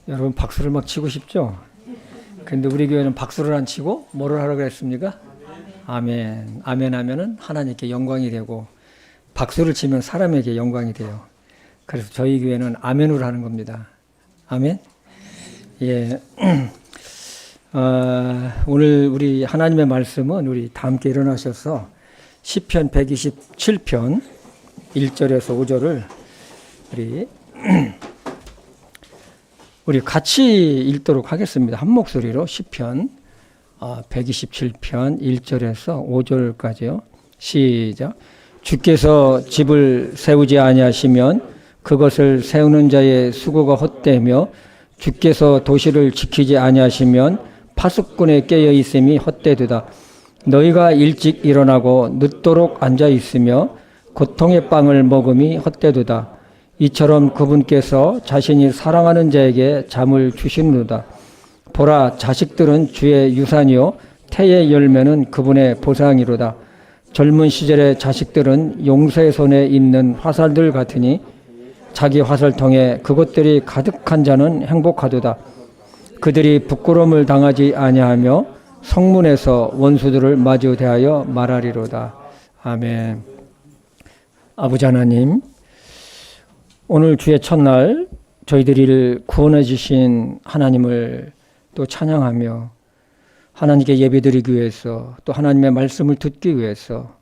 여러분 박수를 막 치고 싶죠? 근데 우리 교회는 박수를 안 치고 뭐를 하라고 했습니까? 아멘. 아멘 하면은 하나님께 영광이 되고 박수를 치면 사람에게 영광이 돼요. 그래서 저희 교회는 아멘으로 하는 겁니다. 아멘. 예. 오늘 우리 하나님의 말씀은 우리 다 함께 일어나셔서 시편 127편 1절에서 5절을 우리 같이 읽도록 하겠습니다. 한 목소리로 시편 127편 1절에서 5절까지요. 시작. 주께서 집을 세우지 아니하시면 그것을 세우는 자의 수고가 헛되며 주께서 도시를 지키지 아니하시면 파수꾼의 깨어 있음이 헛되도다. 너희가 일찍 일어나고 늦도록 앉아 있으며 고통의 빵을 먹음이 헛되도다. 이처럼 그분께서 자신이 사랑하는 자에게 잠을 주시는도다. 보라, 자식들은 주의 유산이요 태의 열매는 그분의 보상이로다. 젊은 시절의 자식들은 용사의 손에 있는 화살들 같으니 자기 화살통에 그것들이 가득한 자는 행복하도다. 그들이 부끄러움을 당하지 아니하며 성문에서 원수들을 마주 대하여 말하리로다. 아멘. 아버지 하나님, 오늘 주의 첫날 저희들을 구원해 주신 하나님을 또 찬양하며 하나님께 예배드리기 위해서 또 하나님의 말씀을 듣기 위해서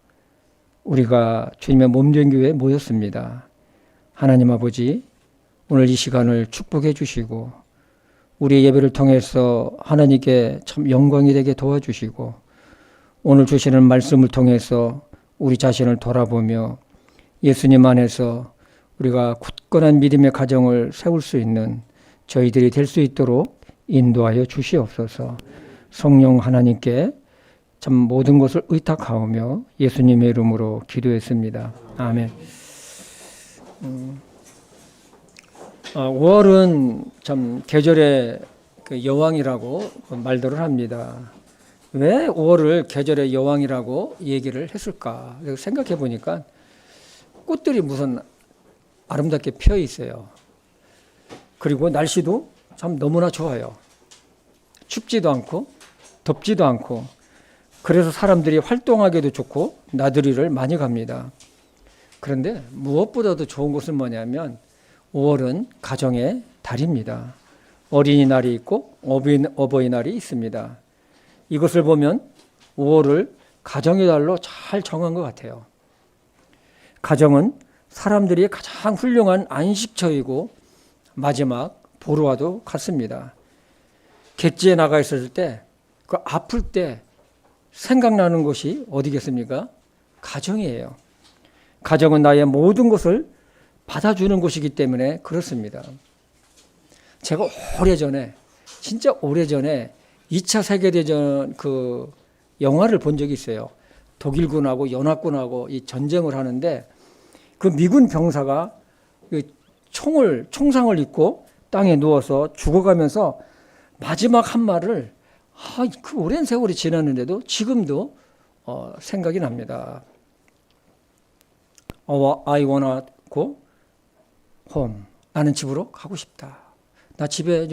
우리가 주님의 몸된 교회에 모였습니다. 하나님 아버지, 오늘 이 시간을 축복해 주시고 우리의 예배를 통해서 하나님께 참 영광이 되게 도와주시고 오늘 주시는 말씀을 통해서 우리 자신을 돌아보며 예수님 안에서 우리가 굳건한 믿음의 가정을 세울 수 있는 저희들이 될 수 있도록 인도하여 주시옵소서. 성령 하나님께 참 모든 것을 의탁하오며 예수님의 이름으로 기도했습니다. 아멘. 5월은 참 계절의 여왕이라고 말들을 합니다. 왜 5월을 계절의 여왕이라고 얘기를 했을까? 생각해 보니까 꽃들이 무슨 아름답게 피어 있어요. 그리고 날씨도 참 너무나 좋아요. 춥지도 않고 덥지도 않고 그래서 사람들이 활동하기도 좋고 나들이를 많이 갑니다. 그런데 무엇보다도 좋은 것은 뭐냐면 5월은 가정의 달입니다. 어린이날이 있고 어버이날이 있습니다. 이것을 보면 5월을 가정의 달로 잘 정한 것 같아요. 가정은 사람들이 가장 훌륭한 안식처이고 마지막 보루와도 같습니다. 객지에 나가 있을 때, 그 아플 때 생각나는 곳이 어디겠습니까? 가정이에요. 가정은 나의 모든 것을 받아주는 곳이기 때문에 그렇습니다. 제가 오래전에, 진짜 오래전에 2차 세계대전 그 영화를 본 적이 있어요. 독일군하고 연합군하고 이 전쟁을 하는데 그 미군 병사가 총상을 입고 땅에 누워서 죽어가면서 마지막 한 말을 그 오랜 세월이 지났는데도 지금도 생각이 납니다. I wanna go home. 나는 집으로 가고 싶다. 나 집에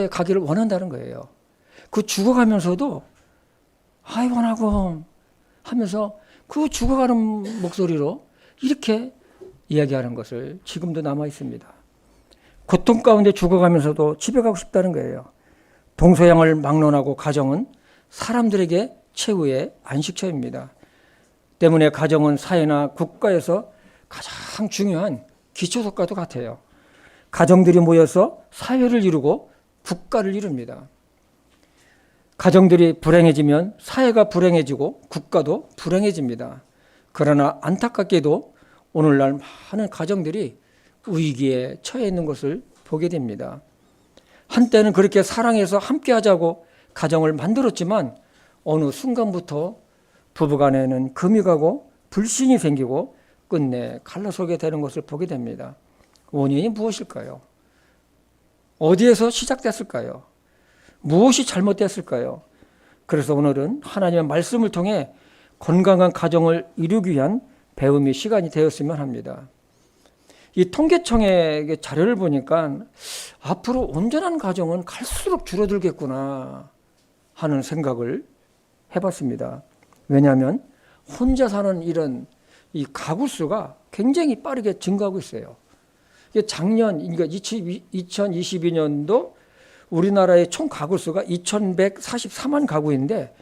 가기를 원한다는 거예요. 그 죽어가면서도 I wanna go home 하면서 그 죽어가는 목소리로 이렇게 이야기하는 것을 지금도 남아 있습니다. 고통 가운데 죽어가면서도 집에 가고 싶다는 거예요. 동서양을 막론하고 가정은 사람들에게 최후의 안식처입니다. 때문에 가정은 사회나 국가에서 가장 중요한 기초석과도 같아요. 가정들이 모여서 사회를 이루고 국가를 이룹니다. 가정들이 불행해지면 사회가 불행해지고 국가도 불행해집니다. 그러나 안타깝게도 오늘날 많은 가정들이 위기에 처해 있는 것을 보게 됩니다. 한때는 그렇게 사랑해서 함께 하자고 가정을 만들었지만 어느 순간부터 부부간에는 금이 가고 불신이 생기고 끝내 갈라서게 되는 것을 보게 됩니다. 원인이 무엇일까요? 어디에서 시작됐을까요? 무엇이 잘못됐을까요? 그래서 오늘은 하나님의 말씀을 통해 건강한 가정을 이루기 위한 배움의 시간이 되었으면 합니다. 이 통계청의 자료를 보니까 앞으로 온전한 가정은 갈수록 줄어들겠구나 하는 생각을 해봤습니다. 왜냐하면 혼자 사는 이런 이 가구 수가 굉장히 빠르게 증가하고 있어요. 작년, 그러니까 2022년도 우리나라의 총 가구 수가 2144만 가구인데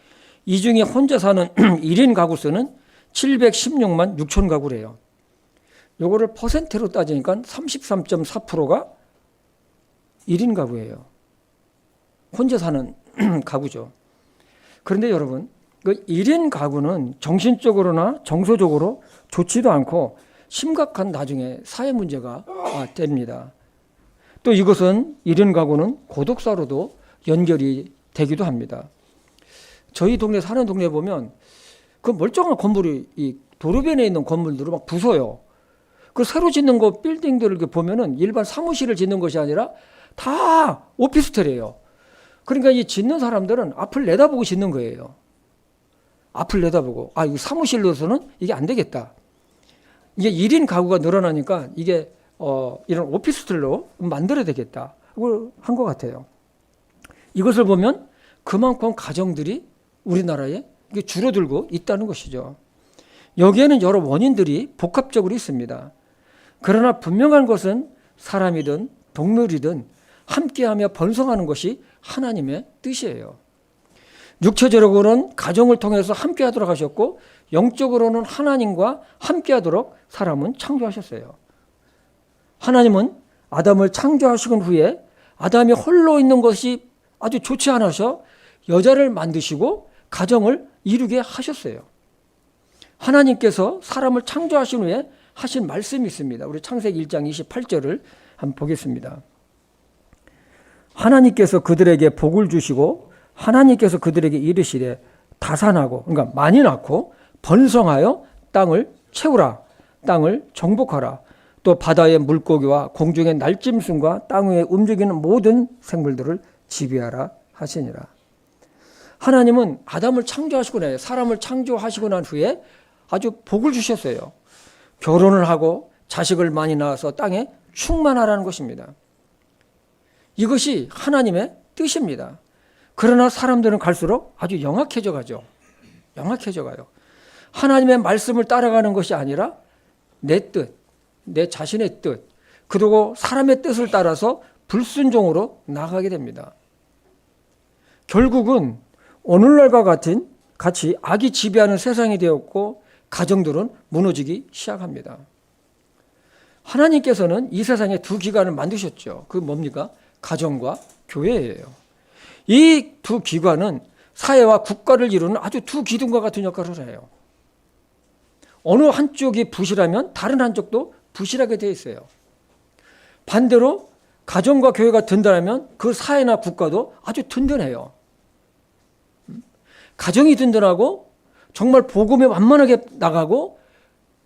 이 중에 혼자 사는 1인 가구 수는 716만 6천 가구래요. 요거를 퍼센트로 따지니까 33.4%가 1인 가구예요. 혼자 사는 가구죠. 그런데 여러분, 그 1인 가구는 정신적으로나 정서적으로 좋지도 않고 심각한 나중에 사회 문제가 됩니다. 또 이것은 1인 가구는 고독사로도 연결이 되기도 합니다. 저희 동네 사는 동네 보면 그 멀쩡한 건물이 이 도로변에 있는 건물들을 막 부숴요. 그 새로 짓는 거 빌딩들을 보면은 일반 사무실을 짓는 것이 아니라 다 오피스텔이에요. 그러니까 이 짓는 사람들은 앞을 내다보고 짓는 거예요. 앞을 내다보고 이 사무실로서는 이게 안 되겠다. 이게 1인 가구가 늘어나니까 이게 이런 오피스텔로 만들어야 되겠다. 그걸 한 것 같아요. 이것을 보면 그만큼 가정들이 우리나라에 줄어들고 있다는 것이죠. 여기에는 여러 원인들이 복합적으로 있습니다. 그러나 분명한 것은 사람이든 동물이든 함께하며 번성하는 것이 하나님의 뜻이에요. 육체적으로는 가정을 통해서 함께하도록 하셨고 영적으로는 하나님과 함께하도록 사람은 창조하셨어요. 하나님은 아담을 창조하시곤 후에 아담이 홀로 있는 것이 아주 좋지 않아서 여자를 만드시고 가정을 이루게 하셨어요. 하나님께서 사람을 창조하신 후에 하신 말씀이 있습니다. 우리 창세기 1장 28절을 한번 보겠습니다. 하나님께서 그들에게 복을 주시고 하나님께서 그들에게 이르시되 다산하고, 그러니까 많이 낳고 번성하여 땅을 채우라, 땅을 정복하라, 또 바다의 물고기와 공중의 날짐승과 땅 위에 움직이는 모든 생물들을 지배하라 하시니라. 하나님은 아담을 창조하시고 나서 사람을 창조하시고 난 후에 아주 복을 주셨어요. 결혼을 하고 자식을 많이 낳아서 땅에 충만하라는 것입니다. 이것이 하나님의 뜻입니다. 그러나 사람들은 갈수록 아주 영악해져 가죠. 영악해져 가요. 하나님의 말씀을 따라가는 것이 아니라 내 뜻, 내 자신의 뜻, 그리고 사람의 뜻을 따라서 불순종으로 나아가게 됩니다. 결국은 오늘날과 같이 악이 지배하는 세상이 되었고 가정들은 무너지기 시작합니다. 하나님께서는 이 세상에 두 기관을 만드셨죠. 그게 뭡니까? 가정과 교회예요. 이 두 기관은 사회와 국가를 이루는 아주 두 기둥과 같은 역할을 해요. 어느 한쪽이 부실하면 다른 한쪽도 부실하게 되어 있어요. 반대로 가정과 교회가 든든하면 그 사회나 국가도 아주 든든해요. 가정이 든든하고 정말 복음에 완만하게 나가고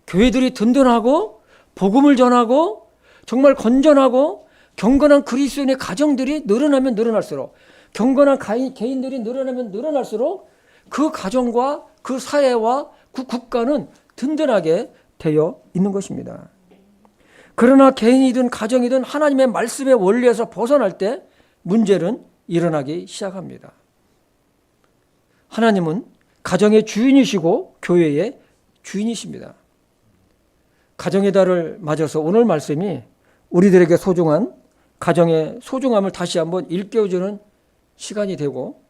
교회들이 든든하고 복음을 전하고 정말 건전하고 경건한 그리스도인의 가정들이 늘어나면 늘어날수록, 경건한 개인들이 늘어나면 늘어날수록 그 가정과 그 사회와 그 국가는 든든하게 되어 있는 것입니다. 그러나 개인이든 가정이든 하나님의 말씀의 원리에서 벗어날 때 문제는 일어나기 시작합니다. 하나님은 가정의 주인이시고 교회의 주인이십니다. 가정의 달을 맞아서 오늘 말씀이 우리들에게 소중한 가정의 소중함을 다시 한번 일깨워주는 시간이 되고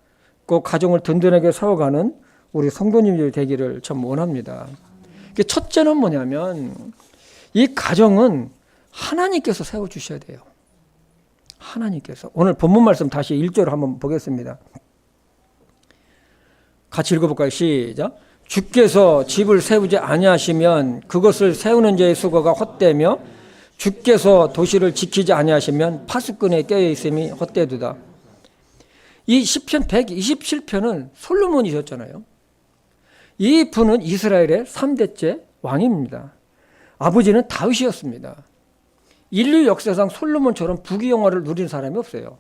그 가정을 든든하게 세워가는 우리 성도님들이 되기를 참 원합니다. 첫째는 뭐냐면 이 가정은 하나님께서 세워주셔야 돼요. 하나님께서. 오늘 본문 말씀 다시 1절을 한번 보겠습니다. 같이 읽어볼까요? 시작. 주께서 집을 세우지 아니하시면 그것을 세우는 자의 수고가 헛되며 주께서 도시를 지키지 아니하시면 파수꾼에 깨어 있음이 헛되도다. 이 시편 127편은 솔로몬이셨잖아요. 이 분은 이스라엘의 3대째 왕입니다. 아버지는 다윗이었습니다. 인류 역사상 솔로몬처럼 부귀영화를 누린 사람이 없어요.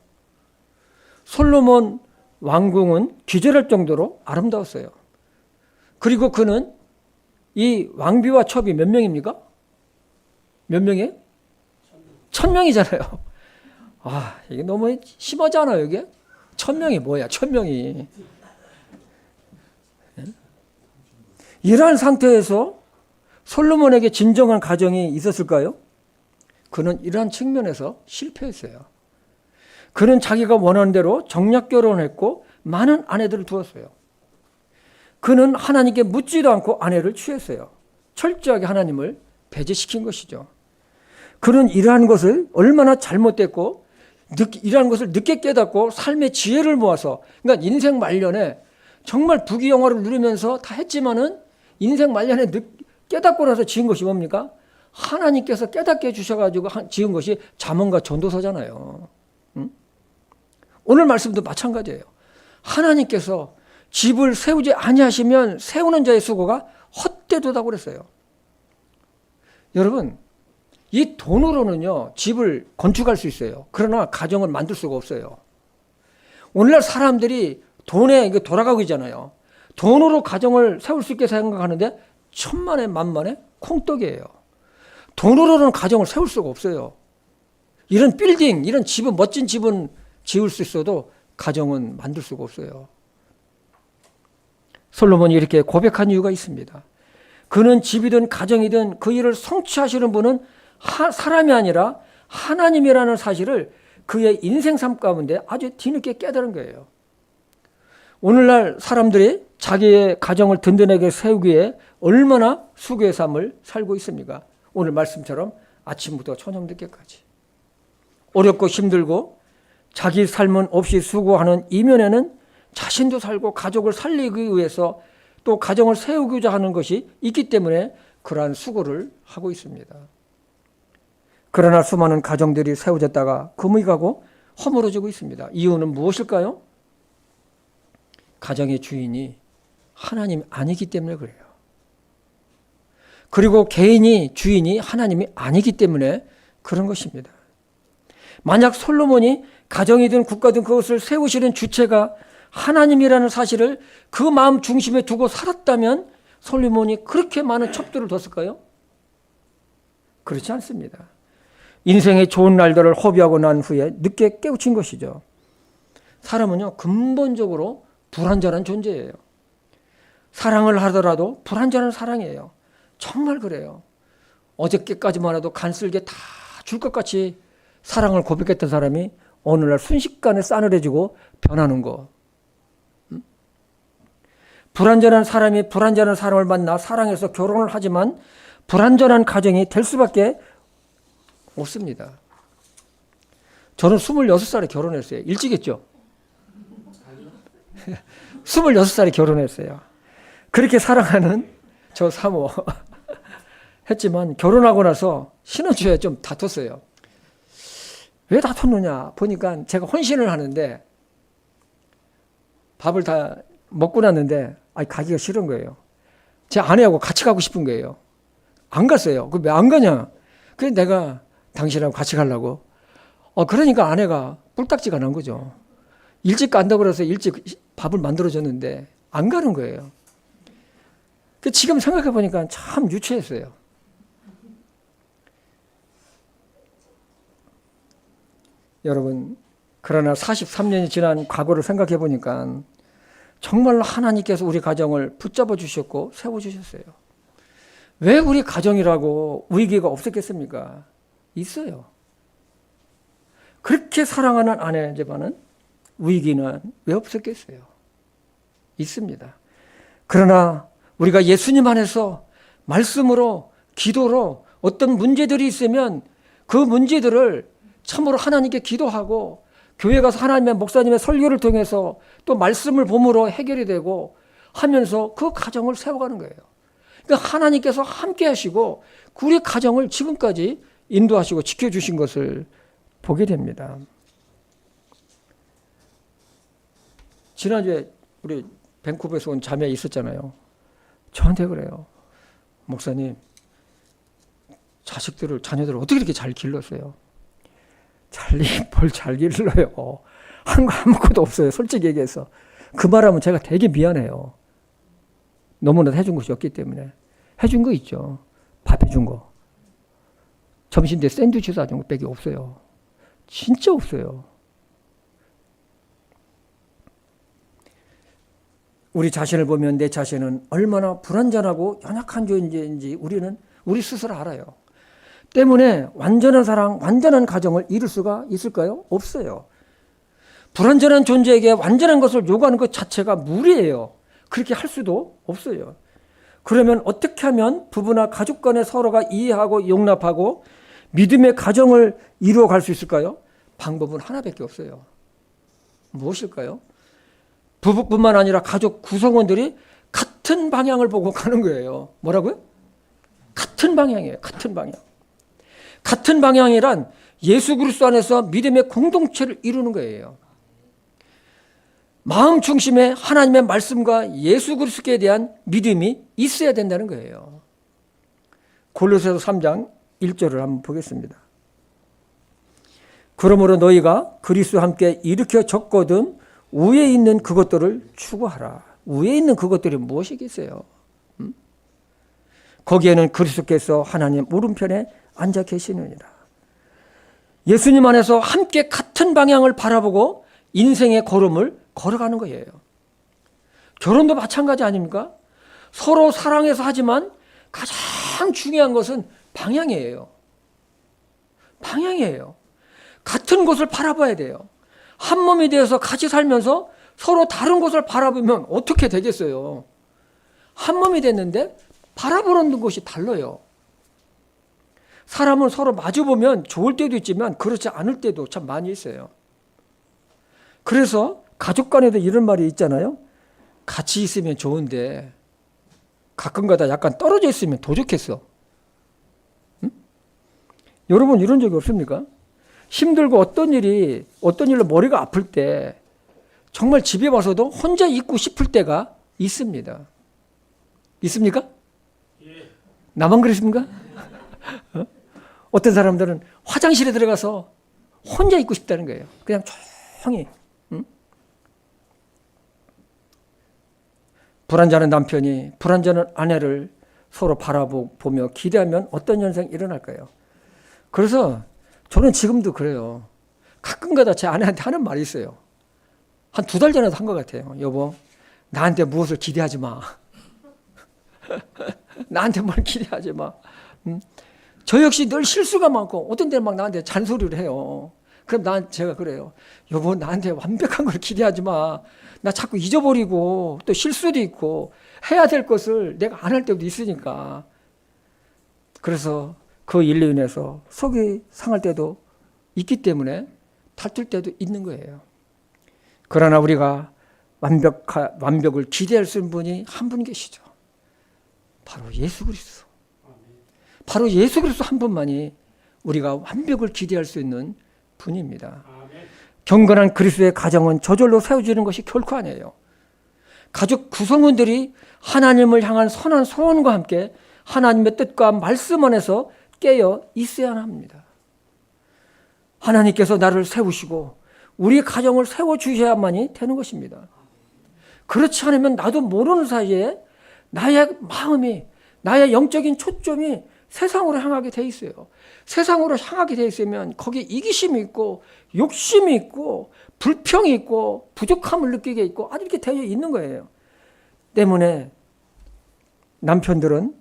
솔로몬 왕궁은 기절할 정도로 아름다웠어요. 그리고 그는 이 왕비와 첩이 몇 명입니까? 몇 명이에요? 1000명이잖아요. 아, 이게 너무 심하지 않아요, 이게? 1000명이 뭐야, 1000명이. 이러한 상태에서 솔로몬에게 진정한 가정이 있었을까요? 그는 이러한 측면에서 실패했어요. 그는 자기가 원하는 대로 정략 결혼했고 많은 아내들을 두었어요. 그는 하나님께 묻지도 않고 아내를 취했어요. 철저하게 하나님을 배제시킨 것이죠. 그는 이러한 것을 얼마나 잘못됐고 이러한 것을 늦게 깨닫고 삶의 지혜를 모아서, 그러니까 인생 말년에 정말 부귀영화를 누리면서 다 했지만은 인생 말년에 깨닫고 나서 지은 것이 뭡니까? 하나님께서 깨닫게 해주셔가지고 지은 것이 잠언과 전도서잖아요. 응? 오늘 말씀도 마찬가지예요. 하나님께서 집을 세우지 아니하시면 세우는 자의 수고가 헛되도다고 그랬어요. 여러분, 이 돈으로는요, 집을 건축할 수 있어요. 그러나 가정을 만들 수가 없어요. 오늘날 사람들이 돈에 이게 돌아가고 있잖아요. 돈으로 가정을 세울 수 있게 생각하는데 천만에 만만에 콩떡이에요. 돈으로는 가정을 세울 수가 없어요. 이런 빌딩, 이런 집은, 멋진 집은 지을 수 있어도 가정은 만들 수가 없어요. 솔로몬이 이렇게 고백한 이유가 있습니다. 그는 집이든 가정이든 그 일을 성취하시는 분은 사람이 아니라 하나님이라는 사실을 그의 인생 삶 가운데 아주 뒤늦게 깨달은 거예요. 오늘날 사람들이 자기의 가정을 든든하게 세우기에 얼마나 수고의 삶을 살고 있습니까? 오늘 말씀처럼 아침부터 저녁 늦게까지 어렵고 힘들고 자기 삶은 없이 수고하는 이면에는 자신도 살고 가족을 살리기 위해서 또 가정을 세우고자 하는 것이 있기 때문에 그러한 수고를 하고 있습니다. 그러나 수많은 가정들이 세워졌다가 금이 가고 허물어지고 있습니다. 이유는 무엇일까요? 가정의 주인이 하나님이 아니기 때문에 그래요. 그리고 개인이 주인이 하나님이 아니기 때문에 그런 것입니다. 만약 솔로몬이 가정이든 국가든 그것을 세우시는 주체가 하나님이라는 사실을 그 마음 중심에 두고 살았다면 솔로몬이 그렇게 많은 첩들을 뒀을까요? 그렇지 않습니다. 인생의 좋은 날들을 허비하고 난 후에 늦게 깨우친 것이죠. 사람은요, 근본적으로 불완전한 존재예요. 사랑을 하더라도 불완전한 사랑이에요. 정말 그래요. 어저께까지만 해도 간쓸게 다 줄 것 같이 사랑을 고백했던 사람이 어느 날 순식간에 싸늘해지고 변하는 거. 불완전한 사람이 불완전한 사람을 만나 사랑해서 결혼을 하지만 불완전한 가정이 될 수밖에 없습니다. 저는 26살에 결혼했어요. 일찍 했죠? 26살에 결혼했어요. 그렇게 사랑하는 저 사모 했지만 결혼하고 나서 신혼초에 좀 다퉜어요. 왜 다퉜느냐 보니까 제가 혼신을 하는데 밥을 다 먹고 났는데 가기가 싫은 거예요. 제 아내하고 같이 가고 싶은 거예요. 안 갔어요. 왜 안 가냐? 그래서 내가 당신하고 같이 가려고. 그러니까 아내가 꿀딱지가 난 거죠. 일찍 간다고 그래서 일찍 밥을 만들어줬는데 안 가는 거예요. 지금 생각해 보니까 참 유치했어요. 여러분, 그러나 43년이 지난 과거를 생각해 보니까 정말로 하나님께서 우리 가정을 붙잡아 주셨고 세워 주셨어요. 왜 우리 가정이라고 위기가 없었겠습니까? 있어요. 그렇게 사랑하는 아내지만은 위기는 왜 없었겠어요? 있습니다. 그러나 우리가 예수님 안에서 말씀으로 기도로 어떤 문제들이 있으면 그 문제들을 참으로 하나님께 기도하고 교회 가서 하나님의 목사님의 설교를 통해서 또 말씀을 봄으로 해결이 되고 하면서 그 가정을 세워가는 거예요. 그러니까 하나님께서 함께 하시고 우리 가정을 지금까지 인도하시고 지켜주신 것을 보게 됩니다. 지난주에 우리 밴쿠버에서 온 자매 있었잖아요. 저한테 그래요. 목사님, 자녀들을 어떻게 이렇게 잘 길렀어요? 뭘 잘 길러요? 한 거 아무것도 없어요. 솔직히 얘기해서. 그 말하면 제가 되게 미안해요. 너무나 해준 것이 없기 때문에. 해준 거 있죠. 밥 해준 거. 점심 때 샌드위치 사준 것밖에 없어요. 진짜 없어요. 우리 자신을 보면 내 자신은 얼마나 불완전하고 연약한 존재인지 우리 스스로 알아요. 때문에 완전한 사랑, 완전한 가정을 이룰 수가 있을까요? 없어요. 불완전한 존재에게 완전한 것을 요구하는 것 자체가 무리예요. 그렇게 할 수도 없어요. 그러면 어떻게 하면 부부나 가족 간에 서로가 이해하고 용납하고 믿음의 가정을 이루어 갈 수 있을까요? 방법은 하나밖에 없어요. 무엇일까요? 부부뿐만 아니라 가족 구성원들이 같은 방향을 보고 가는 거예요. 뭐라고요? 같은 방향이에요. 같은 방향. 같은 방향이란 예수 그리스도 안에서 믿음의 공동체를 이루는 거예요. 마음 중심에 하나님의 말씀과 예수 그리스도에 대한 믿음이 있어야 된다는 거예요. 골로새서 3장 1절을 한번 보겠습니다. 그러므로 너희가 그리스도와 함께 일으켜 졌거든 위에 있는 그것들을 추구하라. 위에 있는 그것들이 무엇이겠어요? 거기에는 그리스도께서 하나님 오른편에 앉아 계시느니라. 예수님 안에서 함께 같은 방향을 바라보고 인생의 걸음을 걸어가는 거예요. 결혼도 마찬가지 아닙니까? 서로 사랑해서 하지만 가장 중요한 것은 방향이에요. 방향이에요. 같은 곳을 바라봐야 돼요. 한 몸이 되어서 같이 살면서 서로 다른 곳을 바라보면 어떻게 되겠어요? 한 몸이 됐는데 바라보는 곳이 달라요. 사람은 서로 마주보면 좋을 때도 있지만 그렇지 않을 때도 참 많이 있어요. 그래서 가족 간에도 이런 말이 있잖아요. 같이 있으면 좋은데 가끔가다 약간 떨어져 있으면 더 좋겠어. 응? 여러분 이런 적이 없습니까? 힘들고 어떤 일로 머리가 아플 때 정말 집에 와서도 혼자 있고 싶을 때가 있습니다. 있습니까? 예. 나만 그렇습니까? 어떤 사람들은 화장실에 들어가서 혼자 있고 싶다는 거예요. 그냥 조용히. 응? 불안전한 남편이 불안전한 아내를 서로 바라보며 기대하면 어떤 현상이 일어날까요? 그래서 저는 지금도 그래요. 가끔가다 제 아내한테 하는 말이 있어요. 한 2달 전에도 한 것 같아요. 여보, 나한테 무엇을 기대하지 마. 나한테 뭘 기대하지 마. 저 역시 늘 실수가 많고 어떤 때는 막 나한테 잔소리를 해요. 그럼 제가 그래요. 여보, 나한테 완벽한 걸 기대하지 마. 나 자꾸 잊어버리고 또 실수도 있고 해야 될 것을 내가 안 할 때도 있으니까. 그래서 그 일로 인해서 속이 상할 때도 있기 때문에 다툴 때도 있는 거예요. 그러나 우리가 완벽을 기대할 수 있는 분이 한 분 계시죠. 바로 예수 그리스도. 바로 예수 그리스도 한 분만이 우리가 완벽을 기대할 수 있는 분입니다. 경건한 그리스도의 가정은 저절로 세워지는 것이 결코 아니에요. 가족 구성원들이 하나님을 향한 선한 소원과 함께 하나님의 뜻과 말씀 안에서 깨어 있어야 합니다. 하나님께서 나를 세우시고 우리 가정을 세워주셔야만이 되는 것입니다. 그렇지 않으면 나도 모르는 사이에 나의 마음이, 나의 영적인 초점이 세상으로 향하게 돼 있어요. 세상으로 향하게 돼 있으면 거기에 이기심이 있고 욕심이 있고 불평이 있고 부족함을 느끼게 있고 아주 이렇게 되어 있는 거예요. 때문에 남편들은,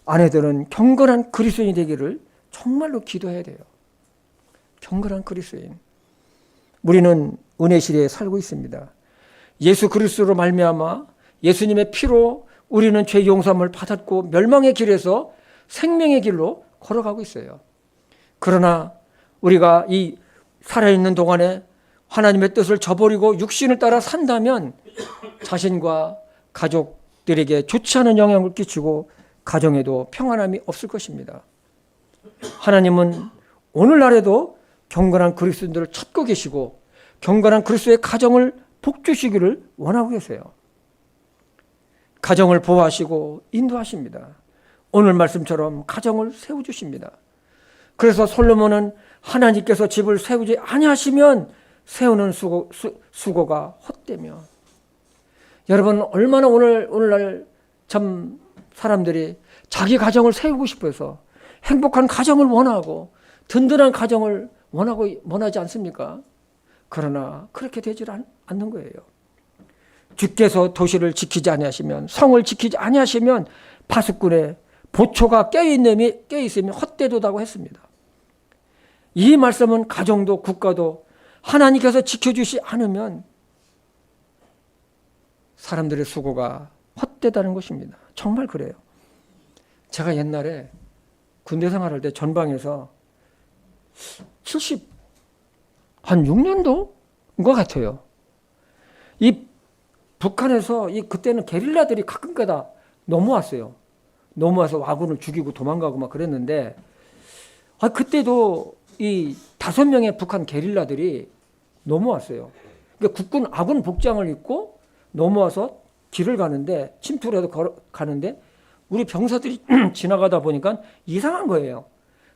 아내들은 경건한 그리스도인이 되기를 정말로 기도해야 돼요. 경건한 그리스도인. 우리는 은혜 시대에 살고 있습니다. 예수 그리스도로 말미암아 예수님의 피로 우리는 죄 용서함을 받았고 멸망의 길에서 생명의 길로 걸어가고 있어요. 그러나 우리가 이 살아있는 동안에 하나님의 뜻을 저버리고 육신을 따라 산다면 자신과 가족들에게 좋지 않은 영향을 끼치고 가정에도 평안함이 없을 것입니다. 하나님은 오늘날에도 경건한 그리스도인들을 찾고 계시고 경건한 그리스도의 가정을 복주시기를 원하고 계세요. 가정을 보호하시고 인도하십니다. 오늘 말씀처럼 가정을 세워주십니다. 그래서 솔로몬은 하나님께서 집을 세우지 아니하시면 세우는 수고가 헛되며. 여러분 얼마나 오늘날 참 사람들이 자기 가정을 세우고 싶어서 행복한 가정을 원하고 든든한 가정을 원하지 않습니까? 그러나 그렇게 되질 않는 거예요. 주께서 도시를 지키지 아니하시면, 성을 지키지 아니하시면 파수꾼의 보초가 깨어있으면 헛되도다고 했습니다. 이 말씀은 가정도 국가도 하나님께서 지켜주시 않으면 사람들의 수고가 헛되다는 것입니다. 정말 그래요. 제가 옛날에 군대 생활할 때 전방에서 한 6년도인 것 같아요. 이 북한에서 그때는 게릴라들이 가끔가다 넘어왔어요. 넘어와서 아군을 죽이고 도망가고 막 그랬는데, 그때도 이 5명의 북한 게릴라들이 넘어왔어요. 그러니까 국군 아군 복장을 입고 넘어와서 길을 가는데, 침투를 해서 가는데 우리 병사들이 지나가다 보니까 이상한 거예요.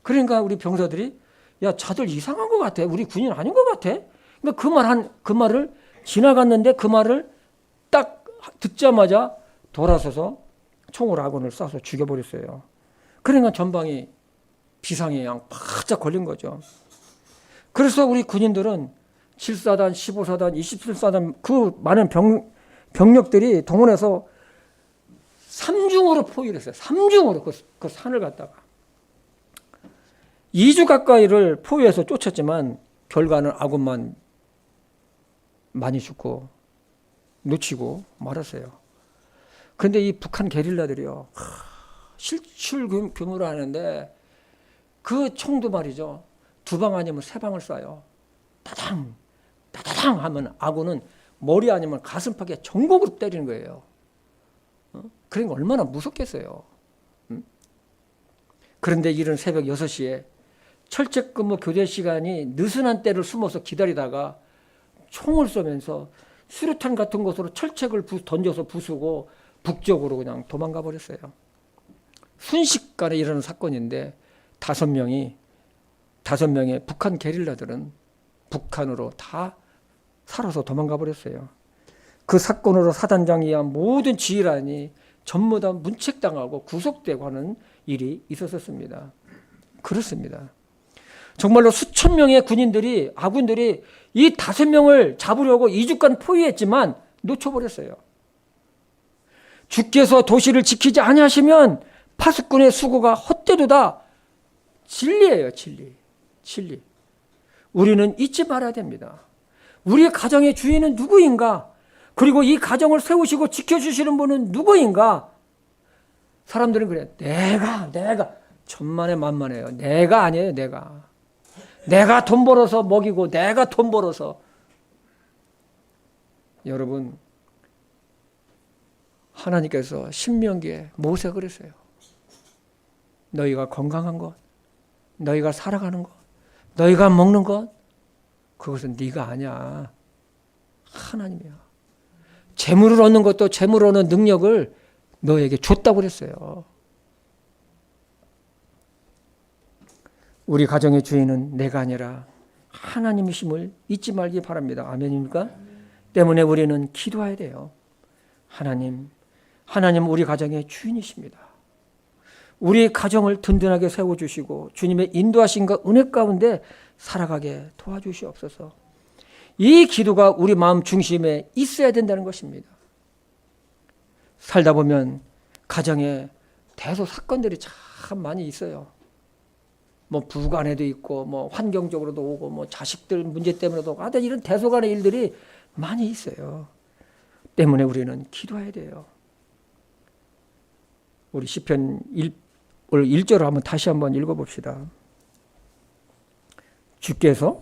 그러니까 우리 병사들이 야, 자들 이상한 것 같아. 우리 군인 아닌 것 같아. 그러니까 그 말을 지나갔는데 그 말을 딱 듣자마자 돌아서서 총으로 아군을 쏴서 죽여버렸어요. 그러니까 전방이 비상이 그냥 바짝 걸린 거죠. 그래서 우리 군인들은 7사단, 15사단, 27사단 그 많은 병력들이 동원해서 3중으로 포위를 했어요. 3중으로 그 산을 갔다가 2주 가까이를 포위해서 쫓았지만 결과는 아군만 많이 죽고 놓치고 말았어요. 그런데 이 북한 게릴라들이요, 실출 규모로 하는데 그 총도 말이죠, 2방 아니면 3방을 쏴요. 따당 따다당 하면 아군은 머리 아니면 가슴팍에 전곡으로 때리는 거예요. 그러니까 얼마나 무섭겠어요. 그런데 이른 새벽 6시에 철책근무 교대 시간이 느슨한 때를 숨어서 기다리다가 총을 쏘면서 수류탄 같은 것으로 철책을 던져서 부수고 북쪽으로 그냥 도망가 버렸어요. 순식간에 일어난 사건인데 5명의 북한 게릴라들은 북한으로 다 살아서 도망가 버렸어요. 그 사건으로 사단장이 이한 모든 지휘관이 전부 다 문책당하고 구속되고 하는 일이 있었습니다. 그렇습니다. 정말로 수천 명의 아군들이 이 5명을 잡으려고 2주간 포위했지만 놓쳐버렸어요. 주께서 도시를 지키지 아니하시면 파수꾼의 수고가 헛되도다. 진리예요, 진리. 우리는 잊지 말아야 됩니다. 우리의 가정의 주인은 누구인가? 그리고 이 가정을 세우시고 지켜주시는 분은 누구인가? 사람들은 그래요. 내가 천만에 만만해요. 내가 아니에요. 내가 돈 벌어서 먹이고 내가 돈 벌어서. 여러분, 하나님께서 신명기에 모세가 그랬어요. 너희가 건강한 것, 너희가 살아가는 것, 너희가 먹는 것, 그것은 네가 아니야. 하나님이야. 재물을 얻는 것도 재물 얻는 능력을 너에게 줬다고 그랬어요. 우리 가정의 주인은 내가 아니라 하나님이심을 잊지 말기 바랍니다. 아멘입니까? 때문에 우리는 기도해야 돼요. 하나님 우리 가정의 주인이십니다. 우리 가정을 든든하게 세워주시고 주님의 인도하심과 은혜 가운데 살아가게 도와주시옵소서. 이 기도가 우리 마음 중심에 있어야 된다는 것입니다. 살다 보면 가정에 대소 사건들이 참 많이 있어요. 뭐 부부간에도 있고 뭐 환경적으로도 오고 뭐 자식들 문제 때문에도 오고 하여튼 이런 대소간의 일들이 많이 있어요. 때문에 우리는 기도해야 돼요. 우리 시편 1절을 한번 다시 한번 읽어봅시다. 주께서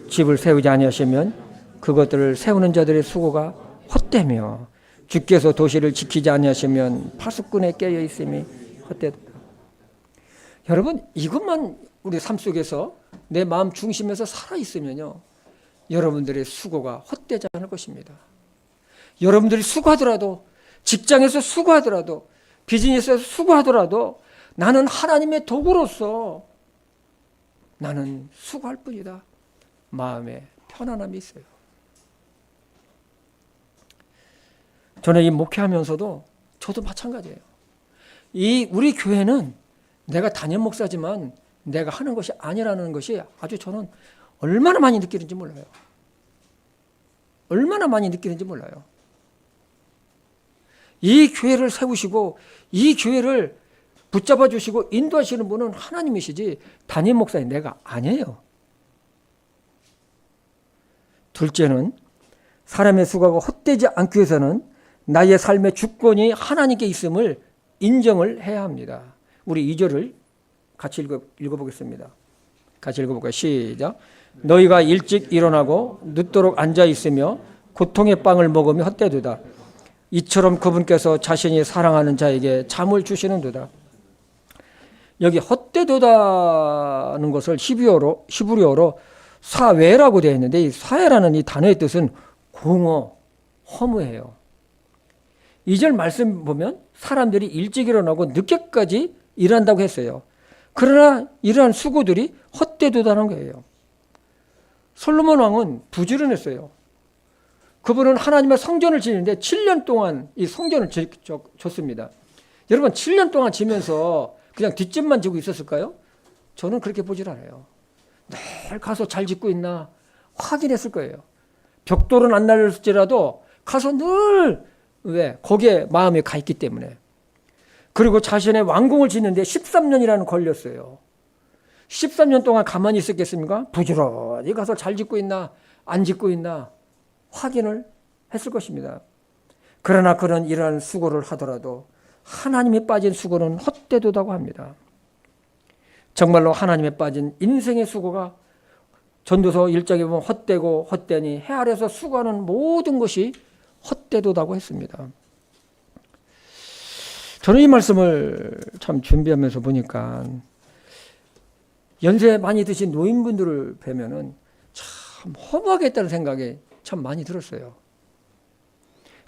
집을 세우지 아니하시면 그것들을 세우는 자들의 수고가 헛되며 주께서 도시를 지키지 아니하시면 파수꾼에 깨어 있음이 헛되다. 여러분, 이것만 우리 삶 속에서 내 마음 중심에서 살아있으면요, 여러분들의 수고가 헛되지 않을 것입니다. 여러분들이 수고하더라도, 직장에서 수고하더라도, 비즈니스에서 수고하더라도 나는 하나님의 도구로서 나는 수고할 뿐이다. 마음에 편안함이 있어요. 저는 이 목회하면서도 저도 마찬가지예요. 우리 교회는 내가 담임 목사지만 내가 하는 것이 아니라는 것이 아주 저는 얼마나 많이 느끼는지 몰라요. 얼마나 많이 느끼는지 몰라요. 이 교회를 세우시고 이 교회를 붙잡아 주시고 인도하시는 분은 하나님이시지 담임 목사인 내가 아니에요. 둘째는 사람의 수고가 헛되지 않기 위해서는 나의 삶의 주권이 하나님께 있음을 인정을 해야 합니다. 우리 2절을 같이 읽어보겠습니다. 같이 읽어볼까요? 시작. 너희가 일찍 일어나고 늦도록 앉아 있으며 고통의 빵을 먹으며 헛되도다. 이처럼 그분께서 자신이 사랑하는 자에게 잠을 주시는도다. 여기 헛되도다는 것을 히브리어로 사외라고 되어 있는데 이 사외라는 이 단어의 뜻은 공허, 허무해요. 2절 말씀 보면 사람들이 일찍 일어나고 늦게까지 일한다고 했어요. 그러나 이러한 수고들이 헛되도다는 거예요. 솔로몬 왕은 부지런했어요. 그분은 하나님의 성전을 지는데 7년 동안 이 성전을 졌습니다. 여러분 7년 동안 지면서 그냥 뒷짐만 지고 있었을까요? 저는 그렇게 보질 않아요. 늘 가서 잘 짓고 있나 확인했을 거예요. 벽돌은 안 날렸을지라도 가서 늘 왜? 거기에 마음이 가 있기 때문에. 그리고 자신의 왕궁을 짓는데 13년이라는 걸렸어요. 13년 동안 가만히 있었겠습니까? 부지런히 가서 잘 짓고 있나 안 짓고 있나 확인을 했을 것입니다. 그러나 그런 이러한 수고를 하더라도 하나님이 빠진 수고는 헛되도다고 합니다. 정말로 하나님에 빠진 인생의 수고가 전도서 1장에 보면 헛되고 헛되니 해 아래서 수고하는 모든 것이 헛되도다고 했습니다. 저는 이 말씀을 참 준비하면서 보니까 연세 많이 드신 노인분들을 뵈면은 참 허무하겠다는 생각이 참 많이 들었어요.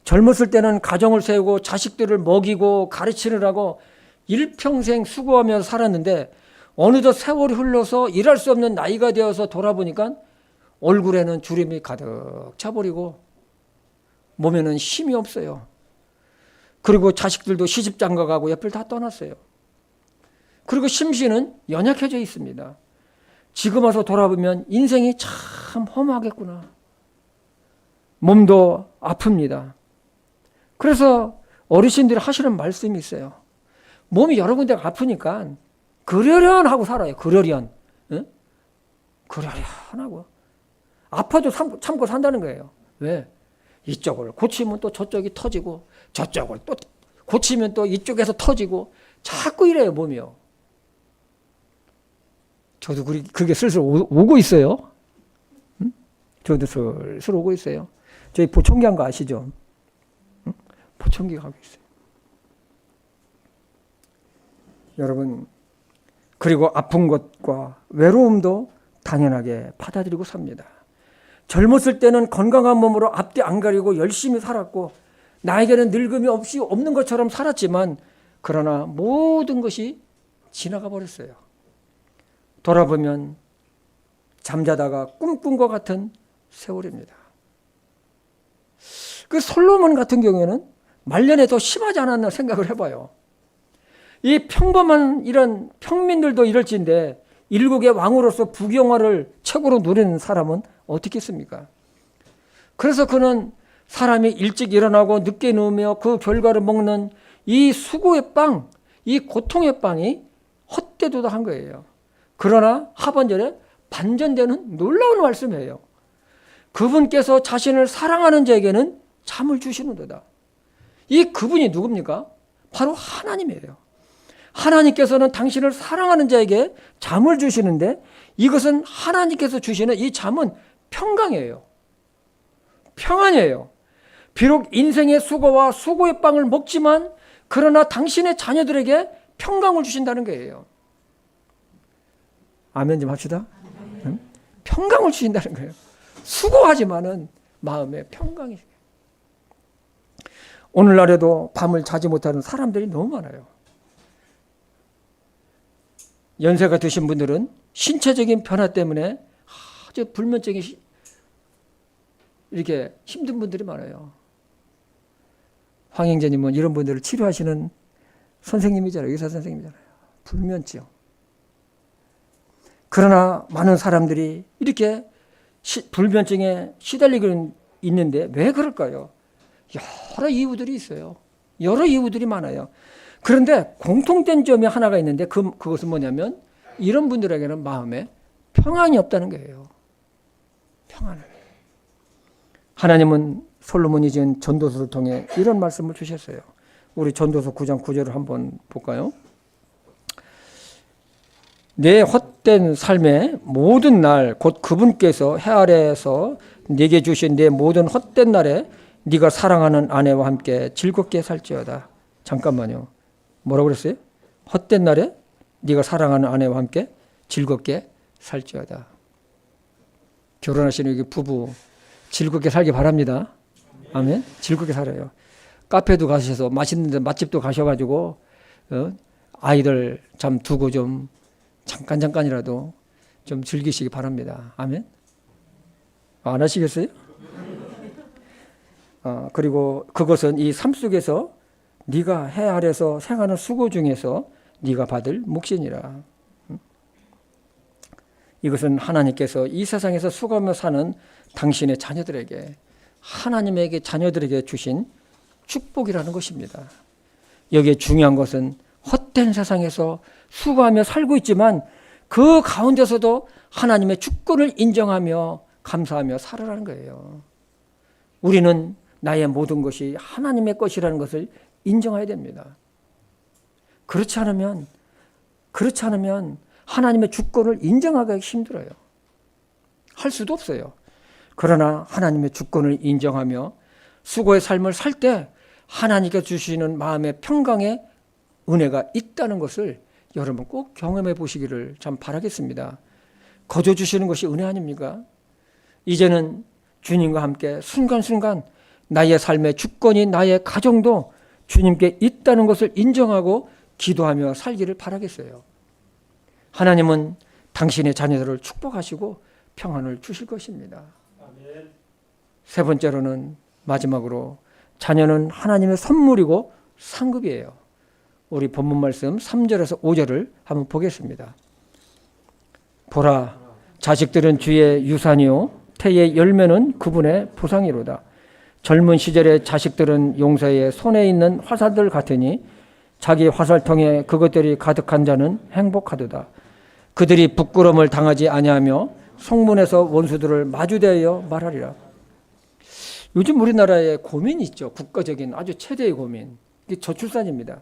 젊었을 때는 가정을 세우고 자식들을 먹이고 가르치느라고 일평생 수고하면서 살았는데 어느덧 세월이 흘러서 일할 수 없는 나이가 되어서 돌아보니까 얼굴에는 주름이 가득 차버리고 몸에는 힘이 없어요. 그리고 자식들도 시집장가 가고 옆을 다 떠났어요. 그리고 심신은 연약해져 있습니다. 지금 와서 돌아보면 인생이 참 허무하겠구나. 몸도 아픕니다. 그래서 어르신들이 하시는 말씀이 있어요. 몸이 여러 군데가 아프니까 그러련 하고 살아요. 그러련. 응? 그러련 하고. 아파도 참고 산다는 거예요. 왜? 이쪽을 고치면 또 저쪽이 터지고 저쪽을 또 고치면 또 이쪽에서 터지고 자꾸 이래요, 몸이요. 저도 그게 슬슬 오고 있어요. 응? 저도 슬슬 오고 있어요. 저희 보청기 한 거 아시죠? 응? 보청기 가고 있어요. 여러분, 그리고 아픈 것과 외로움도 당연하게 받아들이고 삽니다. 젊었을 때는 건강한 몸으로 앞뒤 안 가리고 열심히 살았고 나에게는 늙음이 없이 없는 것처럼 살았지만 그러나 모든 것이 지나가 버렸어요. 돌아보면 잠자다가 꿈꾼 것 같은 세월입니다. 그 솔로몬 같은 경우에는 말년에 더 심하지 않았나 생각을 해봐요. 이 평범한 이런 평민들도 이럴지인데 일국의 왕으로서 부귀영화를 최고로 누리는 사람은 어떻겠습니까? 그래서 그는 사람이 일찍 일어나고 늦게 누우며 그 결과를 먹는 이 수고의 빵, 이 고통의 빵이 헛되도다 한 거예요. 그러나 하반절에 반전되는 놀라운 말씀이에요. 그분께서 자신을 사랑하는 자에게는 잠을 주시는도다. 이 그분이 누굽니까? 바로 하나님이에요. 하나님께서는 당신을 사랑하는 자에게 잠을 주시는데 이것은 하나님께서 주시는 이 잠은 평강이에요. 평안이에요. 비록 인생의 수고와 수고의 빵을 먹지만 그러나 당신의 자녀들에게 평강을 주신다는 거예요. 아멘 좀 합시다. 응? 평강을 주신다는 거예요. 수고하지만은 마음에 평강이. 오늘날에도 밤을 자지 못하는 사람들이 너무 많아요. 연세가 드신 분들은 신체적인 변화 때문에 아주 불면증이 이렇게 힘든 분들이 많아요. 황행자님은 이런 분들을 치료하시는 선생님이잖아요. 의사 선생님이잖아요. 불면증. 그러나 많은 사람들이 이렇게 불면증에 시달리고 있는데 왜 그럴까요? 여러 이유들이 있어요. 여러 이유들이 많아요. 그런데 공통된 점이 하나가 있는데 그것은 뭐냐면 이런 분들에게는 마음에 평안이 없다는 거예요. 평안을. 하나님은 솔로몬이 지은 전도서를 통해 이런 말씀을 주셨어요. 우리 전도서 9장 9절을 한번 볼까요? 내 헛된 삶의 모든 날 곧 그분께서 해 아래에서 네게 주신 내 모든 헛된 날에 네가 사랑하는 아내와 함께 즐겁게 살지어다. 잠깐만요. 뭐라고 그랬어요? 헛된 날에 네가 사랑하는 아내와 함께 즐겁게 살지어다. 결혼하시는 여기 부부 즐겁게 살기 바랍니다. 아멘. 즐겁게 살아요. 카페도 가셔서 맛있는 데 맛집도 가셔가지고 아이들 참 두고 좀 잠깐이라도 좀 즐기시기 바랍니다. 아멘. 안 하시겠어요? 그리고 그것은 이 삶 속에서 네가 해 아래서 생하는 수고 중에서 네가 받을 몫이니라. 이것은 하나님께서 이 세상에서 수고하며 사는 당신의 자녀들에게 하나님에게 자녀들에게 주신 축복이라는 것입니다. 여기에 중요한 것은 헛된 세상에서 수고하며 살고 있지만 그 가운데서도 하나님의 주권을 인정하며 감사하며 살아라는 거예요. 우리는 나의 모든 것이 하나님의 것이라는 것을 인정해야 됩니다. 그렇지 않으면 하나님의 주권을 인정하기가 힘들어요. 할 수도 없어요. 그러나 하나님의 주권을 인정하며 수고의 삶을 살 때 하나님께 주시는 마음의 평강의 은혜가 있다는 것을 여러분 꼭 경험해 보시기를 참 바라겠습니다. 거저 주시는 것이 은혜 아닙니까? 이제는 주님과 함께 순간순간 나의 삶의 주권이 나의 가정도 주님께 있다는 것을 인정하고 기도하며 살기를 바라겠어요. 하나님은 당신의 자녀들을 축복하시고 평안을 주실 것입니다. 아멘. 세 번째로는 마지막으로 자녀는 하나님의 선물이고 상급이에요. 우리 본문 말씀 3절에서 5절을 한번 보겠습니다. 보라, 자식들은 주의 유산이요 태의 열매는 그분의 보상이로다. 젊은 시절의 자식들은 용사의 손에 있는 화살들 같으니 자기 화살통에 그것들이 가득한 자는 행복하도다. 그들이 부끄러움을 당하지 아니하며 성문에서 원수들을 마주대하여 말하리라. 요즘 우리나라에 고민이 있죠. 국가적인 아주 최대의 고민. 이게 저출산입니다.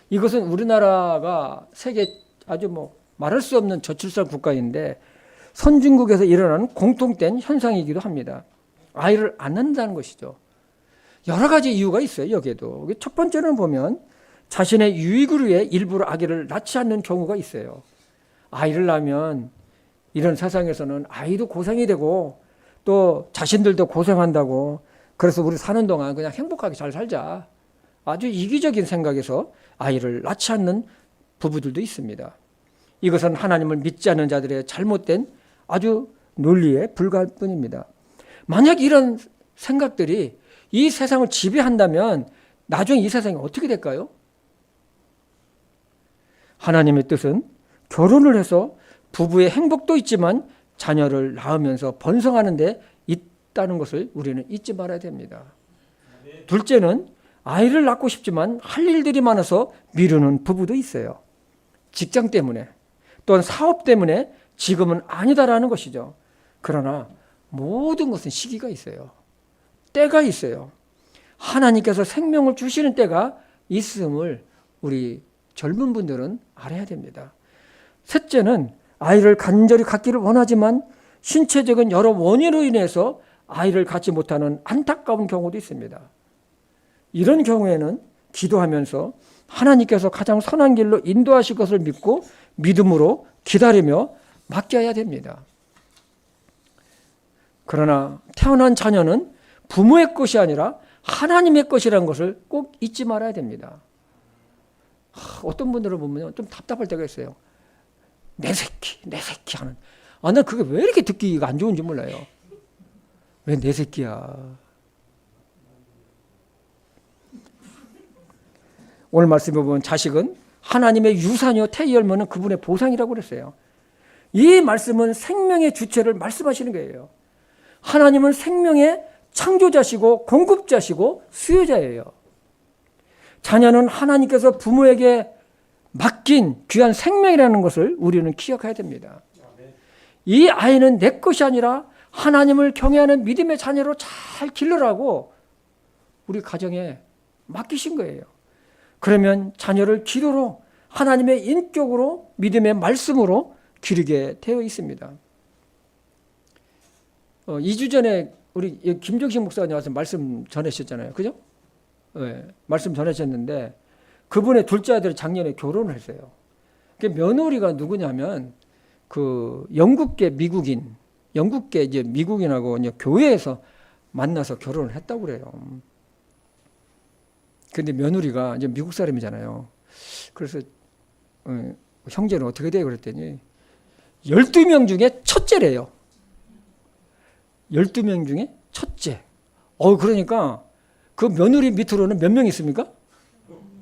이것은 우리나라가 세계 아주 말할 수 없는 저출산 국가인데 선진국에서 일어나는 공통된 현상이기도 합니다. 아이를 안 낳는다는 것이죠. 여러 가지 이유가 있어요. 여기에도. 첫 번째는 보면 자신의 유익을 위해 일부러 아기를 낳지 않는 경우가 있어요. 아이를 낳으면 이런 세상에서는 아이도 고생이 되고 또 자신들도 고생한다고 그래서 우리 사는 동안 그냥 행복하게 잘 살자. 아주 이기적인 생각에서 아이를 낳지 않는 부부들도 있습니다. 이것은 하나님을 믿지 않는 자들의 잘못된 아주 논리에 불과할 뿐입니다. 만약 이런 생각들이 이 세상을 지배한다면 나중에 이 세상이 어떻게 될까요? 하나님의 뜻은 결혼을 해서 부부의 행복도 있지만 자녀를 낳으면서 번성하는 데 있다는 것을 우리는 잊지 말아야 됩니다. 둘째는 아이를 낳고 싶지만 할 일들이 많아서 미루는 부부도 있어요. 직장 때문에 또는 사업 때문에 지금은 아니다라는 것이죠. 그러나 모든 것은 시기가 있어요. 때가 있어요. 하나님께서 생명을 주시는 때가 있음을 우리 젊은 분들은 알아야 됩니다. 셋째는 아이를 간절히 갖기를 원하지만 신체적인 여러 원인으로 인해서 아이를 갖지 못하는 안타까운 경우도 있습니다. 이런 경우에는 기도하면서 하나님께서 가장 선한 길로 인도하실 것을 믿고 믿음으로 기다리며 맡겨야 됩니다. 그러나 태어난 자녀는 부모의 것이 아니라 하나님의 것이라는 것을 꼭 잊지 말아야 됩니다. 어떤 분들을 보면 좀 답답할 때가 있어요. 내 새끼 하는. 난 그게 왜 이렇게 듣기가 안 좋은지 몰라요. 왜 내 새끼야. 오늘 말씀에 보면 자식은 하나님의 유산이요 태열모는 그분의 보상이라고 그랬어요. 이 말씀은 생명의 주체를 말씀하시는 거예요. 하나님은 생명의 창조자시고 공급자시고 수요자예요. 자녀는 하나님께서 부모에게 맡긴 귀한 생명이라는 것을 우리는 기억해야 됩니다. 이 아이는 내 것이 아니라 하나님을 경외하는 믿음의 자녀로 잘 길러라고 우리 가정에 맡기신 거예요. 그러면 자녀를 기도로 하나님의 인격으로 믿음의 말씀으로 기르게 되어 있습니다. 2주 전에 우리 김정식 목사님 와서 말씀 전하셨잖아요. 그죠? 네, 말씀 전하셨는데 그분의 둘째 아들이 작년에 결혼을 했어요. 며느리가 누구냐면 그 영국계 미국인, 영국계 이제 미국인하고 이제 교회에서 만나서 결혼을 했다고 그래요. 근데 며느리가 이제 미국 사람이잖아요. 그래서 형제는 어떻게 돼요? 그랬더니 12명 중에 첫째래요. 12명 중에 첫째. 그러니까 그 며느리 밑으로는 몇 명 있습니까?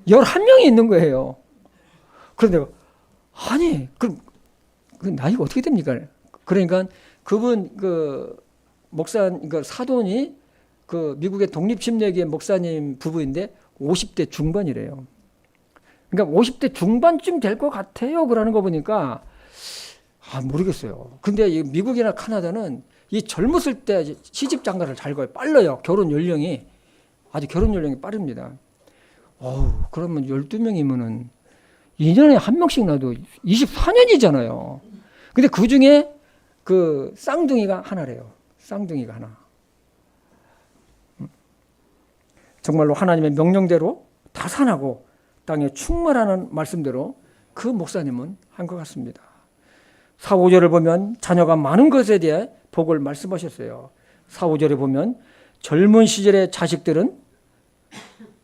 11명이 있는 거예요. 그런데 아니, 그 나이가 어떻게 됩니까? 그러니까 그분 그 목사, 그 사돈이 그 미국의 독립침례교회 목사님 부부인데 50대 중반이래요. 그러니까 50대 중반쯤 될 것 같아요. 그러는 거 보니까 모르겠어요. 근데 이 미국이나 카나다는 이 젊었을 때 시집 장가를 잘 가요. 빨라요. 결혼 연령이 빠릅니다. 그러면 12명이면은 2년에 한 명씩 나도 24년이잖아요. 근데 그 중에 그 쌍둥이가 하나래요. 쌍둥이가 하나. 정말로 하나님의 명령대로 다산하고 땅에 충만하는 말씀대로 그 목사님은 한 것 같습니다. 4, 5절을 보면 자녀가 많은 것에 대해 복을 말씀하셨어요. 4, 5절에 보면 젊은 시절의 자식들은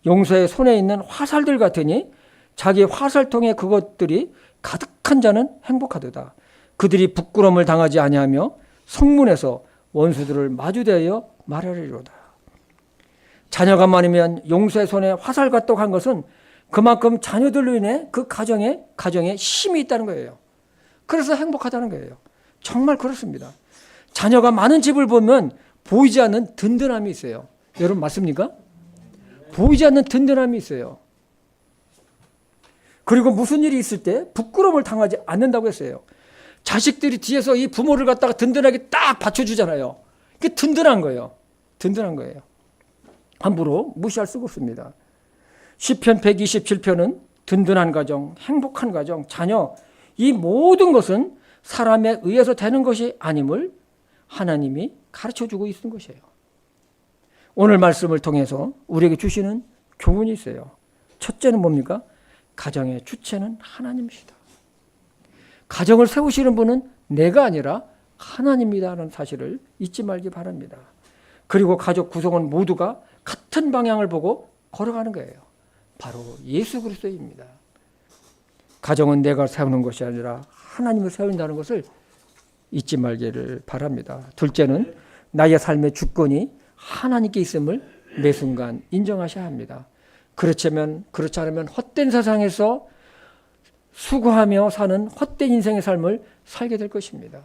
용사의 손에 있는 화살들 같으니 자기 화살통에 그것들이 가득한 자는 행복하도다. 그들이 부끄러움을 당하지 아니하며 성문에서 원수들을 마주대하여 말하리로다. 자녀가 많으면 용사의 손에 화살 같다고 한 것은 그만큼 자녀들로 인해 그 가정에 힘이 있다는 거예요. 그래서 행복하다는 거예요. 정말 그렇습니다. 자녀가 많은 집을 보면 보이지 않는 든든함이 있어요. 여러분 맞습니까? 보이지 않는 든든함이 있어요. 그리고 무슨 일이 있을 때 부끄러움을 당하지 않는다고 했어요. 자식들이 뒤에서 이 부모를 갖다가 든든하게 딱 받쳐주잖아요. 그게 든든한 거예요. 든든한 거예요. 함부로 무시할 수가 없습니다. 시편 127편은 든든한 가정, 행복한 가정, 자녀 이 모든 것은 사람에 의해서 되는 것이 아님을 하나님이 가르쳐주고 있는 것이에요. 오늘 말씀을 통해서 우리에게 주시는 교훈이 있어요. 첫째는 뭡니까? 가정의 주체는 하나님이시다. 가정을 세우시는 분은 내가 아니라 하나님이라는 사실을 잊지 말기 바랍니다. 그리고 가족 구성원 모두가 같은 방향을 보고 걸어가는 거예요. 바로 예수 그리스도입니다. 가정은 내가 세우는 것이 아니라 하나님을 세운다는 것을 잊지 말기를 바랍니다. 둘째는 나의 삶의 주권이 하나님께 있음을 매 순간 인정하셔야 합니다. 그렇지 않으면 헛된 세상에서 수고하며 사는 헛된 인생의 삶을 살게 될 것입니다.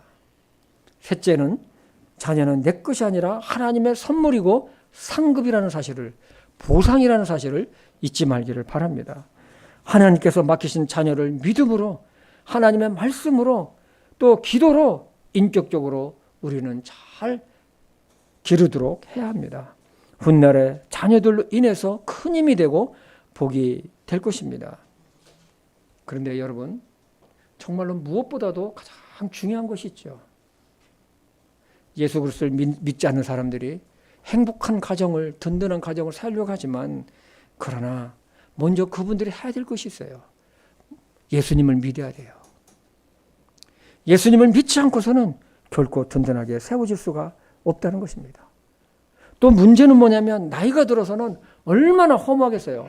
셋째는 자녀는 내 것이 아니라 하나님의 선물이고 상급이라는 사실을, 보상이라는 사실을 잊지 말기를 바랍니다. 하나님께서 맡기신 자녀를 믿음으로, 하나님의 말씀으로, 또 기도로 인격적으로 우리는 잘 기르도록 해야 합니다. 훗날에 자녀들로 인해서 큰 힘이 되고 복이 될 것입니다. 그런데 여러분, 정말로 무엇보다도 가장 중요한 것이 있죠. 예수 그리스도를 믿지 않는 사람들이 행복한 가정을, 든든한 가정을 살려고 하지만, 그러나 먼저 그분들이 해야 될 것이 있어요. 예수님을 믿어야 돼요. 예수님을 믿지 않고서는 결코 든든하게 세워질 수가 없다는 것입니다. 또 문제는 뭐냐면 나이가 들어서는 얼마나 허무하겠어요.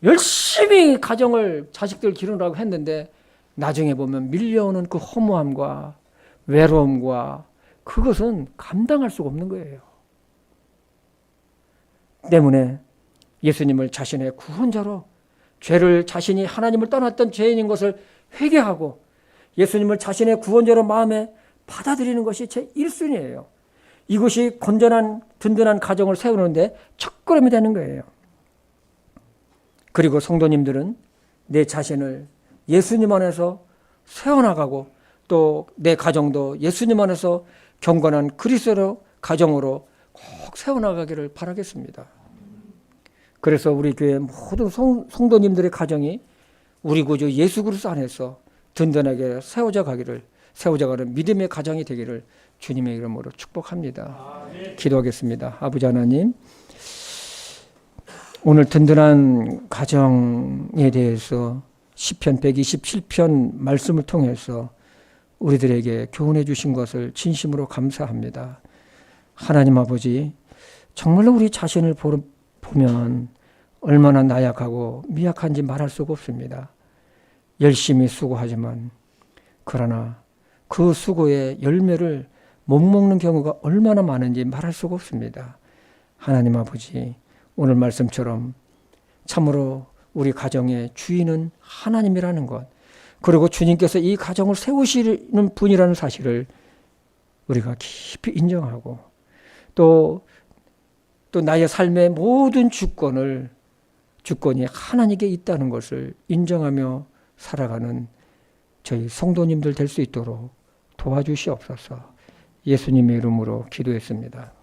열심히 가정을, 자식들 기르라고 했는데 나중에 보면 밀려오는 그 허무함과 외로움과 그것은 감당할 수가 없는 거예요. 때문에 예수님을 자신의 구원자로 죄를 자신이 하나님을 떠났던 죄인인 것을 회개하고 예수님을 자신의 구원자로 마음에 받아들이는 것이 제 1순위예요. 이것이 건전한 든든한 가정을 세우는데 첫걸음이 되는 거예요. 그리고 성도님들은 내 자신을 예수님 안에서 세워나가고 또 내 가정도 예수님 안에서 경건한 그리스도 가정으로 꼭 세워나가기를 바라겠습니다. 그래서 우리 교회 모든 성도님들의 가정이 우리 구주 예수 그리스도 안에서 든든하게 세워져가는 믿음의 가정이 되기를 주님의 이름으로 축복합니다. 기도하겠습니다. 아버지 하나님, 오늘 든든한 가정에 대해서 시편 127편 말씀을 통해서 우리들에게 교훈해 주신 것을 진심으로 감사합니다. 하나님 아버지, 정말로 우리 자신을 보면 얼마나 나약하고 미약한지 말할 수가 없습니다. 열심히 수고하지만 그러나 그 수고의 열매를 못 먹는 경우가 얼마나 많은지 말할 수가 없습니다. 하나님 아버지, 오늘 말씀처럼 참으로 우리 가정의 주인은 하나님이라는 것, 그리고 주님께서 이 가정을 세우시는 분이라는 사실을 우리가 깊이 인정하고 또 나의 삶의 모든 주권이 하나님께 있다는 것을 인정하며 살아가는 저희 성도님들 될 수 있도록 도와주시옵소서. 예수님의 이름으로 기도했습니다.